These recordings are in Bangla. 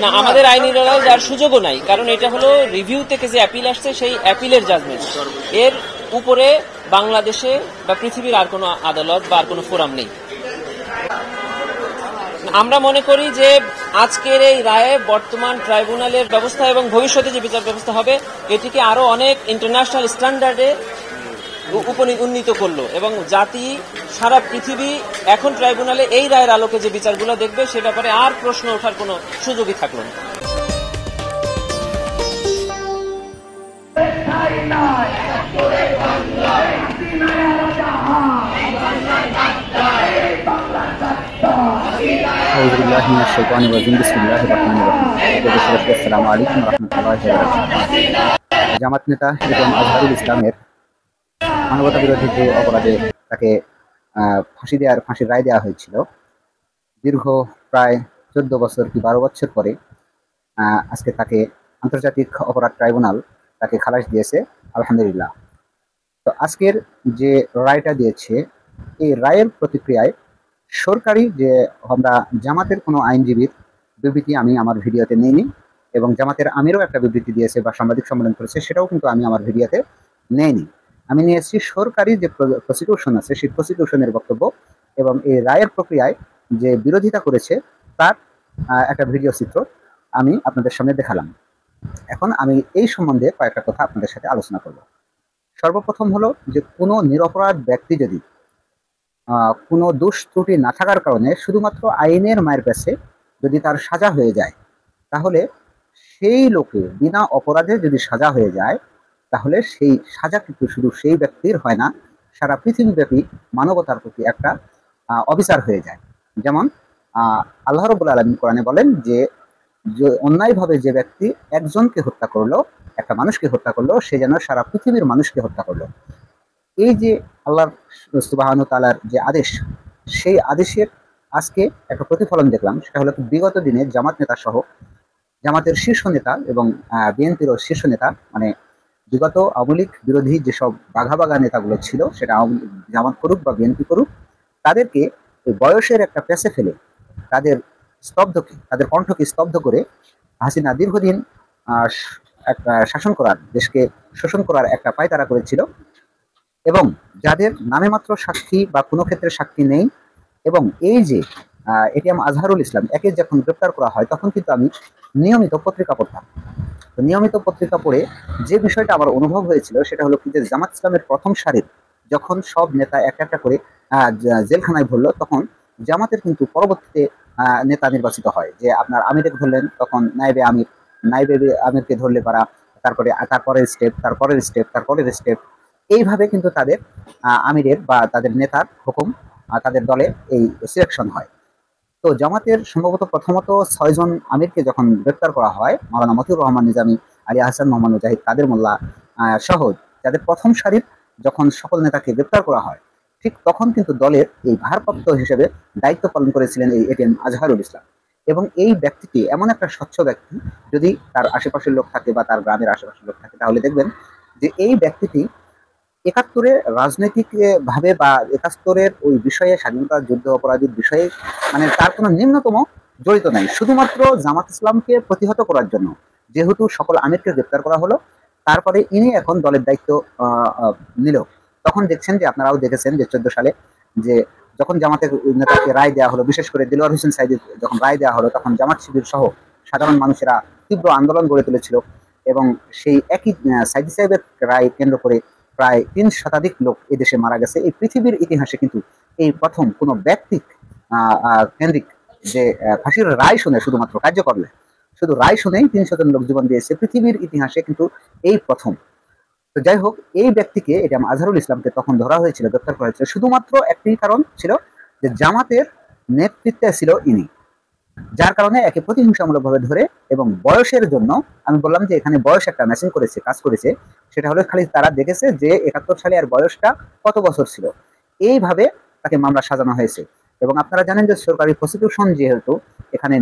না, আমাদের আইনি লড়াই যার সুযোগও নাই, কারণ এটা হলো রিভিউ থেকে যে অ্যাপিল আসছে সেই অ্যাপিলের জাজমেন্ট। এর উপরে বাংলাদেশে বা পৃথিবীর আর কোনো আদালত বা আর কোনো ফোরাম নেই। আমরা মনে করি যে আজকের এই রায়ে বর্তমান ট্রাইব্যুনালের ব্যবস্থা এবং ভবিষ্যতে যে বিচার ব্যবস্থা হবে এটিকে আরো অনেক ইন্টারন্যাশনাল স্ট্যান্ডার্ডে উন্নীত করলো, এবং জাতি সারা পৃথিবী এখন ট্রাইব্যুনালে এই রায়ের আলোকে যে বিচারগুলো দেখবে সে ব্যাপারে আর প্রশ্ন ওঠার কোনো সুযোগই থাকলো না। জামাত নেতা এটিএম আজহারুল ইসলামের মানবতা বিরোধী যে অপরাধে তাকে ফাঁসির রায় দেওয়া হয়েছিল, দীর্ঘ প্রায় 14 বছর কি 12 বছর পরে আজকে তাকে আন্তর্জাতিক অপরাধ ট্রাইব্যুনাল তাকে খালাস দিয়েছে, আলহামদুলিল্লাহ। তো আজকের যে রায়টা দিয়েছে, এই রায়ের প্রতিক্রিয়ায় সরকারি যে আমরা জামাতের কোনো আইনজীবীর বিবৃতি আমি আমার ভিডিওতে নিইনি, এবং জামাতের আমিরও একটা বিবৃতি দিয়েছে বা সাংবাদিক সম্মেলন করেছে, সেটাও কিন্তু আমি আমার ভিডিওতে নেইনি। আমি নিয়েছি সরকারি যে প্রসিকিউশন আছে সেই প্রসিকিউশনের বক্তব্য, এবং এই রায়ের প্রক্রিয়ায় যে বিরোধিতা করেছে তার একটা ভিডিও চিত্র আমি আপনাদের সামনে দেখালাম। এখন আমি এই সম্বন্ধে কয়েকটা কথা আপনাদের সাথে আলোচনা করব। সর্বপ্রথম হলো যে কোনো নিরপরাধ ব্যক্তি যদি কোনো দোষ ত্রুটি না থাকার কারণে শুধুমাত্র আইনের মায়ের কাছে যদি তার সাজা হয়ে যায়, তাহলে সেই লোকে বিনা অপরাধে যদি সাজা হয়ে যায়, তাহলে সেই সাজা কিন্তু শুধু সেই ব্যক্তির হয় না, সারা পৃথিবীব্যাপী মানবতার প্রতি একটা অবিচার হয়ে যায়। যেমন আল্লাহ রাব্বুল আলামিন কোরআনে বলেন যে অন্যায়ভাবে যে ব্যক্তি একজনকে হত্যা করলো, একটা মানুষকে হত্যা করলো, সে যেন সারা পৃথিবীর মানুষকে হত্যা করলো। এই যে আল্লাহ সুবহানাহু ওয়া তাআলার যে আদেশ, সেই আদেশের আজকে একটা প্রতিফলন দেখলাম। সেটা হলো বিগত দিনে জামাত নেতা সহ জামাতের শীর্ষ নেতা এবং বিএনপিরও শীর্ষ নেতা, মানে বিগত আওয়ামী লীগ বিরোধী যেসব বাঘা বাঘা নেতাগুলো ছিল, সেটা জামাত করুক বা বিএনপি করুক, তাদেরকে বয়সের একটা পেছে ফেলে তাদের কণ্ঠকে স্তব্ধ করে হাসিনা দীর্ঘদিন শাসন করার, দেশকে শোষণ করার একটা পায়তারা করেছিল, এবং যাদের নামে মাত্র সাক্ষী বা কোনো ক্ষেত্রে সাক্ষী নেই। এবং এই যে এটিএম আজহারুল ইসলাম একে যখন গ্রেপ্তার করা হয়, তখন কিন্তু আমি নিয়মিত পত্রিকা পড়তাম। তো নিয়মিত পত্রিকা পড়ে যে বিষয়টা আমার অনুভব হয়েছিল সেটা হলো কি, যে জামাত ইসলামের প্রথম সারির যখন সব নেতা একটা একটা করে জেলখানায় ভরল, তখন জামাতের কিন্তু পরবর্তীতে নেতা নির্বাচিত হয়। যে আপনার আমিরকে ধরলেন, তখন নায়েবে আমিরকে ধরলে পারা, তারপরের স্টেপ, এইভাবে কিন্তু তাদের আমিরের বা তাদের নেতার হুকুম তাদের দলে এই সিলেকশন হয়। তো জামাতের সম্ভবত প্রথমত 6 জন আমিরকে যখন গ্রেপ্তার করা হয়, মাওলানা মতিউর রহমান নিজামী, আলী আহসান, মোহাম্মদ মুজাহিদ, কাদের মোল্লা সহ যাদের প্রথম সারির যখন সকল নেতাকে গ্রেপ্তার করা হয়, ঠিক তখন কিন্তু দলের এই ভারপ্রাপ্ত হিসেবে দায়িত্ব পালন করেছিলেন এই এটিএম আজহারুল ইসলাম। এবং এই ব্যক্তিটি এমন একটা স্বচ্ছ ব্যক্তি, যদি তার আশেপাশের লোক থাকে বা তার গ্রামের আশেপাশের লোক থাকে, তাহলে দেখবেন যে এই ব্যক্তিটি ৭১ রাজনৈতিক ভাবে বা ৭১ ওই বিষয়ে, স্বাধীনতা যুদ্ধ অপরাধীর বিষয়ে, মানে তার কোনো নিম্নতম জড়িত নাই। শুধুমাত্র জামাত ইসলামকে প্রতিহত করার জন্য যেহেতু সকল আমিরকে গ্রেপ্তার করা হলো, তারপরে ইনি এখন দলের দায়িত্ব নিল। তখন দেখছেন যে আপনারাও দেখেছেন যে 14 সালে যে যখন জামাতের নেতাকে রায় দেওয়া হলো, বিশেষ করে দিলওয়ার হোসেন সাইদির যখন রায় দেওয়া হলো, তখন জামাত শিবির সহ সাধারণ মানুষেরা তীব্র আন্দোলন গড়ে তুলেছিল, এবং সেই একই সাইদি সাহেবের রায় কেন্দ্র করে প্রায় 3 শতাধিক লোক এদেশে মারা গেছে। এই পৃথিবীর ইতিহাসে কিন্তু এই প্রথম কোনো ব্যক্তি কেন্দ্রিক যে ফাঁসির রায় শুনে, শুধুমাত্র কার্যকরলে শুধু রায় শুনেই 300 জন লোক জীবন দিয়েছে, পৃথিবীর ইতিহাসে কিন্তু এই প্রথম। তো যাই হোক, এই ব্যক্তিকে, এটা আজহারুল ইসলামকে তখন ধরা হয়েছিল, গ্রেপ্তার করা হয়েছিল, শুধুমাত্র একটি কারণ ছিল যে জামাতের নেতৃত্বে ছিল ইনি, যার কারণে একে প্রতিহিংসামূলকভাবে ধরে। এবং বয়সের জন্য আমি বললাম যে এখানে বয়স একটা ম্যাচিং করেছে, কাজ করেছে। সেটা হলো খালি তারা দেখেছে যে ৭১ সালে আর বয়সটা কত বছর ছিল, এইভাবে তাকে মামলা সাজানো হয়েছে। এবং আপনারা জানেন যে সরকারি প্রসিকিউশন, যেহেতু এখানে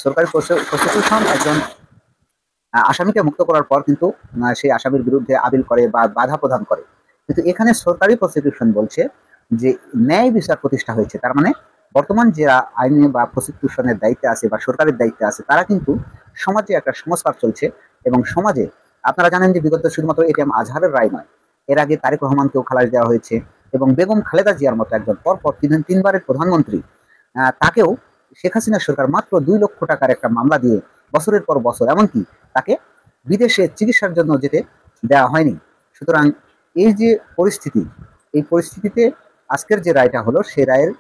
সরকারি প্রসিকিউশন একজন আসামিকে মুক্ত করার পর কিন্তু সেই আসামির বিরুদ্ধে আপিল করে বা বাধা প্রদান করে, কিন্তু এখানে সরকারি প্রসিকিউশন বলছে যে ন্যায় বিচার প্রতিষ্ঠা হয়েছে। তার মানে বর্তমান যারা আইনে বা প্রসিকিউশনের দায়িত্বে আছে বা সরকারের দায়িত্বে আছে তারা কিন্তু সমাজে একটা সংস্কার চলছে এবং সমাজে আপনারা জানেন যে বিগত শুধুমাত্র এটিএম আজহারের রায় নয়, এর আগে তারেক রহমানকেও খালাস দেওয়া হয়েছে এবং বেগম খালেদা জিয়ার মতো একজন পরপর তিনবারের প্রধানমন্ত্রী তাকেও শেখ হাসিনার সরকার মাত্র 2 লক্ষ টাকার একটা মামলা দিয়ে বছরের পর বছর এমনকি তাকে বিদেশে চিকিৎসার জন্য যেতে দেওয়া হয়নি। সুতরাং এই যে পরিস্থিতি, এই পরিস্থিতিতে আজকের যে রায়টা হলো সেই রায়ের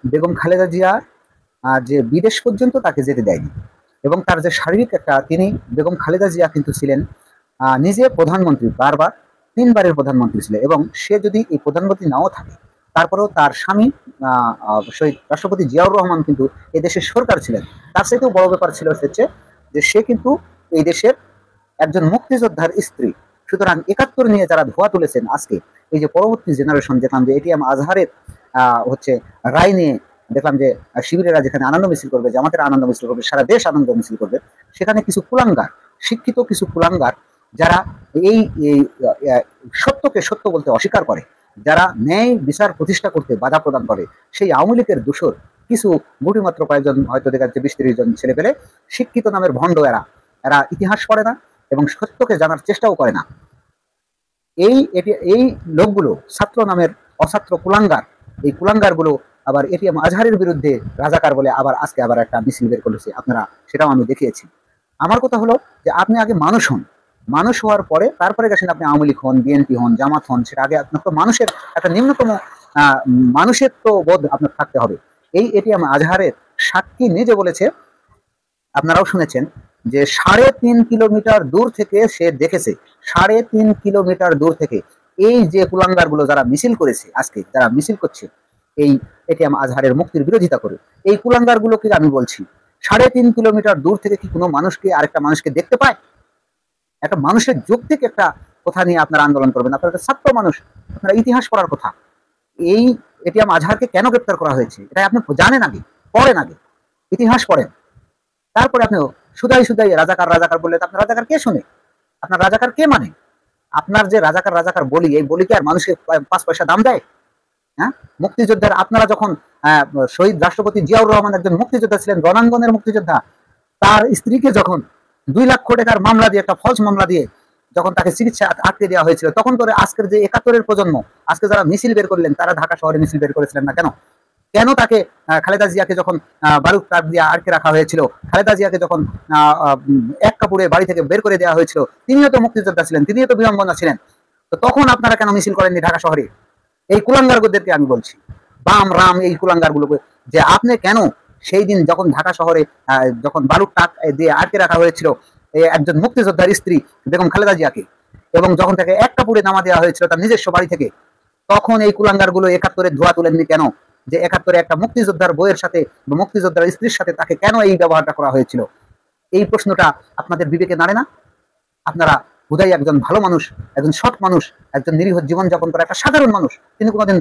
বেগম খালেদা জিয়া যে বিদেশ পর্যন্ত তাকে যেতে দেয়নি এবং তার যে শারীরিক একটা তিনি বেগম খালেদা জিয়া কিন্তু ছিলেন নিজে প্রধানমন্ত্রী, বারবার 3বারের প্রধানমন্ত্রী ছিলেন এবং সে যদি এই প্রধানমন্ত্রী নাও থাকে তারপরেও তার স্বামী শহীদ রাষ্ট্রপতি জিয়াউর রহমান কিন্তু এই দেশের সরকার ছিলেন। তার সাথেও বড় ব্যাপার ছিল হচ্ছে যে সে কিন্তু এই দেশের একজন মুক্তিযোদ্ধার স্ত্রী। সুতরাং 71 নিয়ে যারা ধোয়া তুলেছেন আজকে এই যে পরবর্তী জেনারেশন, দেখলাম যে এটিএম আজহারের হচ্ছে রায় নিয়ে দেখলাম যে শিবিরেরা যেখানে আনন্দ মিছিল করবে, জামাতের আনন্দ মিছিল করবে, সারা দেশ আনন্দ মিছিল করবে, সেখানে কিছু কুলাঙ্গার, শিক্ষিত কিছু কুলাঙ্গার যারা এই সত্যকে সত্য বলতে অস্বীকার করে, যারা ন্যায় বিচার প্রতিষ্ঠা করতে বাধা প্রদান করে, সেই আওয়ামী লীগের দোসর কিছু গুটিমাত্র কয়েকজন, হয়তো দেখা যাচ্ছে 20-30 জন ছেলে পেলে শিক্ষিত নামের ভণ্ড, এরা ইতিহাস পড়ে না এবং সত্যকে জানার চেষ্টাও করে না। এই লোকগুলো ছাত্র নামের অছাত্র কুলাঙ্গার, এই কুলাঙ্গারগুলো আবার এটিএম আজহারের বিরুদ্ধে রাজাকার বলে আজকে আবার একটা মিছিল বের করেছে, আপনারা সেটাও আমি দেখিয়েছি। আমার কথা হলো যে আপনি আগে মানুষ হন, মানুষ হওয়ার পরে তারপরে গেছেন আপনি আওয়ামী লীগ হন, বিএনপি হন, জামাত হন, সেটা আগে আপনার তো মানুষের একটা নিম্নতম মানুষের তো বোধ আপনার থাকতে হবে। এই এটিএম আজহারের সাক্ষী নিজে বলেছে, আপনারাও শুনেছেন যে 3.5 কিলোমিটার দূর থেকে সে দেখেছে, 3.5 কিলোমিটার দূর থেকে এই যে কুলাঙ্গার গুলো যারা মিছিল করেছে, আজকে যারা মিছিল করছে এই এটিএম আজহারের মুক্তির বিরোধিতা করে, এই কুলাঙ্গার গুলোকে আমি বলছি 3.5 কিলোমিটার দূর থেকে কি কোনো মানুষকে আরেকটা মানুষকে দেখতে পায়? একটা মানুষের যৌক্তিক একটা কথা নিয়ে আপনারা আন্দোলন করবেন, আপনারা একটা ছাত্র মানুষ, আপনারা ইতিহাস পড়ার কথা। এই এটিএম আজহারকে কেন গ্রেপ্তার করা হয়েছে এটা আপনি জানেন আগে, পড়েন আগে, ইতিহাস পড়েন, তারপরে আপনি শুধাই রাজাকার রাজাকার বললে আপনার রাজাকার কে শোনে? আপনার রাজাকার কে মানে? আপনার যে রাজাকার রাজাকার বলি, এই বলিকে আর মানুষকে 5 পয়সা দাম দেয়? হ্যাঁ, মুক্তিযোদ্ধার আপনারা যখন শহীদ রাষ্ট্রপতি জিয়াউর রহমান একজন মুক্তিযোদ্ধা ছিলেন, রণাঙ্গনের মুক্তিযোদ্ধা, তার স্ত্রীকে যখন 2 লক্ষ টাকার মামলা দিয়ে, একটা ফলস মামলা দিয়ে যখন তাকে চিকিৎসা আটকে দেওয়া হয়েছিল, তখন করে আজকের যে 71-এর প্রজন্ম আজকে যারা মিছিল বের করলেন, তারা ঢাকা শহরে মিছিল বের করেছিলেন না কেন? কেন তাকে খালেদা জিয়াকে যখন বারুদ কাঠ দিয়ে আটকে রাখা হয়েছিল, খালেদা জিয়াকে যখন এক কাপড়ে বাড়ি থেকে বের করে দেওয়া হয়েছিল, তিনিও তো মুক্তিযোদ্ধা ছিলেন, তিনিও তো বীরাঙ্গনা ছিলেন, তো তখন আপনারা কেন মিছিল করেননি ঢাকা শহরে? এই কুলাঙ্গারদেরকে আমি বলছি, বাম রাম এই কুলাঙ্গারগুলোকে, যে আপনি কেন সেই দিন যখন ঢাকা শহরে যখন বালুর টাক দিয়ে আটকে রাখা হয়েছিল একজন মুক্তিযোদ্ধার স্ত্রী বেগম খালেদা জিয়াকে, এবং যখন তাকে এক কাপড়ে নামা দেওয়া হয়েছিল তার নিজস্ব বাড়ি থেকে, তখন এই কুলাঙ্গারগুলো 71-এর ধোয়া তুলেননি কেন? যে 71-এ একটা মুক্তিযোদ্ধার বইয়ের সাথে, মুক্তিযোদ্ধার স্ত্রীর সাথে তাকে কেন এই ব্যবহারটা করা হয়েছিল? এই প্রশ্নটা আপনাদের বিবেকে নাড়ে না? আপনারা বোধহয় একজন ভালো মানুষ, একজন সৎ মানুষ, একজন নিরীহ জীবনযাপন করা একটা সাধারণ মানুষ, তিনি কোনোদিন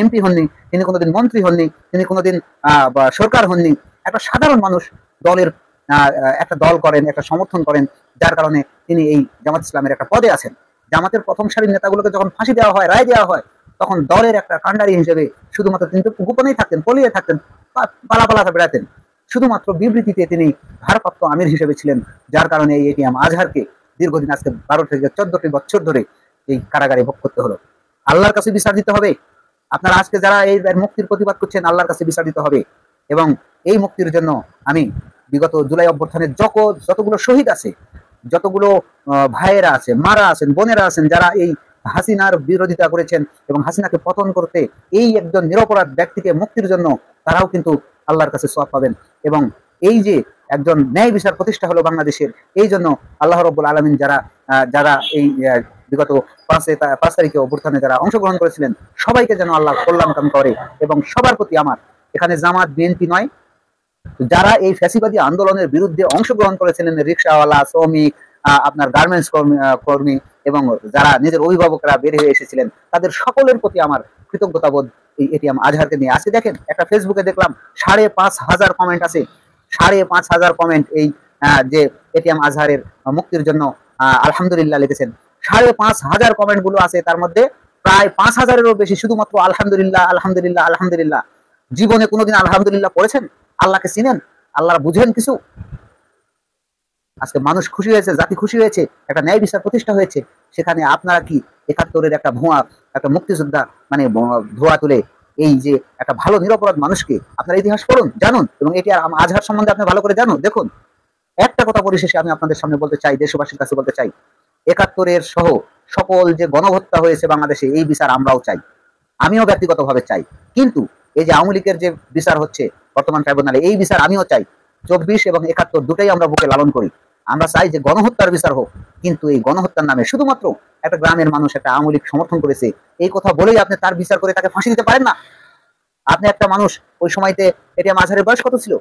এমপি হননি, তিনি কোনোদিন মন্ত্রী হননি, তিনি কোনোদিন সরকার হননি, একটা সাধারণ মানুষ, দলের একটা দল করেন, একটা সমর্থন করেন, যার কারণে তিনি এই জামাত ইসলামের একটা পদে আছেন। জামাতের প্রথম সারির নেতাগুলোকে যখন ফাঁসি দেওয়া হয়, রায় দেওয়া হয়, তখন দলের একটা কাণ্ডারি হিসেবে শুধুমাত্র তিনি তো গোপনেই থাকতেন, পলিয়ে থাকতেন, পালা বেড়াতেন, শুধুমাত্র বিবৃতিতে তিনি ভারপ্রাপ্ত আমির হিসেবে ছিলেন, যার কারণে এই এটিএম আজহারকে দীর্ঘদিন আজকে 12 থেকে 14টি বছর ধরে এই কারাগারে ভোগ করতে হলো। আল্লাহর কাছে বিচার দিতে হবে। আপনারা আজকে যারা এই মুক্তির প্রতিবাদ করছেন, আল্লাহর কাছে বিচার দিতে হবে। এবং এই মুক্তির জন্য আমি বিগত জুলাই অভ্যুত্থানের যতগুলো শহীদ আছে, যতগুলো ভাইয়েরা আছে, মারা আছেন, বোনেরা আছেন, যারা এই হাসিনার বিরোধিতা করেছেন এবং হাসিনাকে পতন করতে এই একজন নিরপরাধ ব্যক্তিকে মুক্তির জন্য তারাও কিন্তু আল্লাহর কাছে সওয়াব পাবেন। এবং এই যে একজন ন্যায় বিচার প্রতিষ্ঠা হলো বাংলাদেশের, এই জন্য আল্লাহ রাব্বুল আলামিন যারা এই বিগত 5 তারিখে অভ্যুত্থানে যারা অংশগ্রহণ করেছিলেন, সবাইকে যেন আল্লাহ কল্যাণ কাম করে। এবং সবার প্রতি আমার এখানে জামাত বিএনপি নয়, যারা এই ফ্যাসিবাদী আন্দোলনের বিরুদ্ধে অংশগ্রহণ করেছিলেন, রিক্সাওয়ালা, শ্রমিক, আপনার গার্মেন্টস কর্মী এবং যারা নিজের অভিভাবকরা বের হয়ে এসেছিলেন, তাদের সকলের প্রতি আমার কৃতজ্ঞতাবোধ এই এটিএম আজহারকে নিয়ে। আজকে দেখেন একটা ফেসবুকে দেখলাম 5,500 কমেন্ট আছে, 5,500 কমেন্ট এই যে এটিএম আজহারের মুক্তির জন্য আলহামদুলিল্লাহ লিখেছেন। 5,500 কমেন্ট গুলো আছে, তার মধ্যে প্রায় 5,000-এরও বেশি শুধুমাত্র আলহামদুলিল্লাহ আলহামদুলিল্লাহ আলহামদুলিল্লাহ। জীবনে কোনোদিন আলহামদুলিল্লাহ পড়েছেন? আল্লাহকে চিনেন? আল্লাহর বুঝেন কিছু? আজকে মানুষ খুশি হয়েছে, জাতি খুশি হয়েছে, একটা ন্যায় বিচার প্রতিষ্ঠা হয়েছে। সেখানে আপনারা কি 71-এর একটা ভুয়া, একটা মুক্তিযোদ্ধা মানে ধোয়া তুলে এই যে একটা ভালো নিরপরাধ মানুষকে, আপনার ইতিহাস পড়ুন, জানুন, এবং এটি আজহার সম্বন্ধে আপনি ভালো করে জানুন। দেখুন, একটা কথা পরিশেষে আমি আপনাদের সামনে বলতে চাই, দেশবাসীর কাছে বলতে চাই, 71-এর সহ সকল যে গণহত্যা হয়েছে বাংলাদেশে, এই বিচার আমরাও চাই, আমিও ব্যক্তিগতভাবে চাই। কিন্তু এই যে আওয়ামী লীগের যে বিচার হচ্ছে বর্তমান ট্রাইব্যুনালে, এই বিচার আমিও চাই। 24 এবং 71 দুটাই আমরা বুকে লালন করি। আমরা চাই যে গণহত্যার বিচার হোক, কিন্তু এই গণহত্যার নামে শুধুমাত্র একটা গ্রামের মানুষ একটা আওয়ামী লীগ সমর্থন করেছে এই কথা বলেই আপনি তার বিচার করে তাকে ফাঁসি দিতে পারেন না। আপনি একটা মানুষ, ওই সময়তে এটিএম আজহারের বয়স কত ছিল?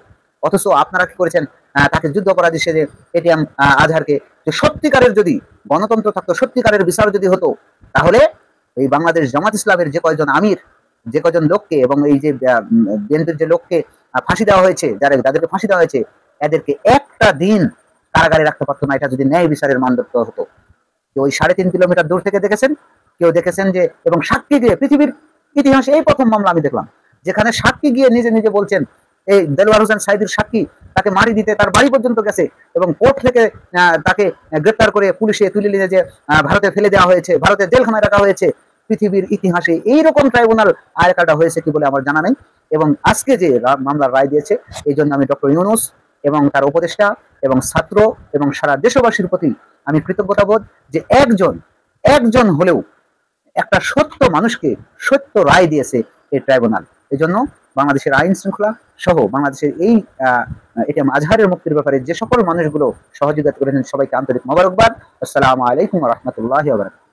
অথচ আপনারা কি করেছেন? তাকে যুদ্ধ অপরাধী সেজে এটিএম আজহারকে, যে সত্যিকারের যদি গণতন্ত্র থাকতো, সত্যিকারের বিচার যদি হতো, তাহলে এই বাংলাদেশ জামাত ইসলামের যে কয়জন আমির, যে কয়জন লোককে এবং এই যে বিএনপির যে লোককে ফাঁসি দেওয়া হয়েছে, যাদেরকে ফাঁসি দেওয়া হয়েছে, এদেরকে একটা দিন কারাগারে রাখতে পারতো না, এটা যদি ন্যায় বিচারের মানদণ্ড হতো। ওই 3.5 কিলোমিটার দূর থেকে দেখেছেন, কেউ দেখেছেন যে, এবং সাক্ষী দিয়ে পৃথিবীর ইতিহাসে এই প্রথম মামলা আমি দেখলাম যেখানে সাক্ষী গিয়ে নিজে নিজে বলছেন, এই দেলোয়ার হোসেন সাইদির সাক্ষী তাকে মারি দিতে তার বাড়ি পর্যন্ত গেছে, এবং কোর্ট থেকে তাকে গ্রেপ্তার করে পুলিশে তুলে নিয়ে যে ভারতে ফেলে দেওয়া হয়েছে, ভারতের জেলখানায় রাখা হয়েছে। পৃথিবীর ইতিহাসে এইরকম ট্রাইব্যুনাল আর একটা হয়েছে কি বলে আমার জানা নেই। এবং আজকে যে মামলার রায় দিয়েছে, এই জন্য আমি ডক্টর ইউনূস এবং তার উপদেষ্টা এবং ছাত্র এবং সারা দেশবাসীর প্রতি আমি কৃতজ্ঞতা বোধ, যে একজন হলেও একটা সত্য মানুষকে সত্য রায় দিয়েছে এই ট্রাইব্যুনাল। এই জন্য বাংলাদেশের আইন শৃঙ্খলা সহ বাংলাদেশের এই এটিএম আজহারের মুক্তির ব্যাপারে যে সকল মানুষগুলো সহযোগিতা করেছেন, সবাইকে আন্তরিক মোবারকবাদ। আসসালামু আলাইকুম ওয়া রাহমাতুল্লাহি ওয়া বারাকাতুহু।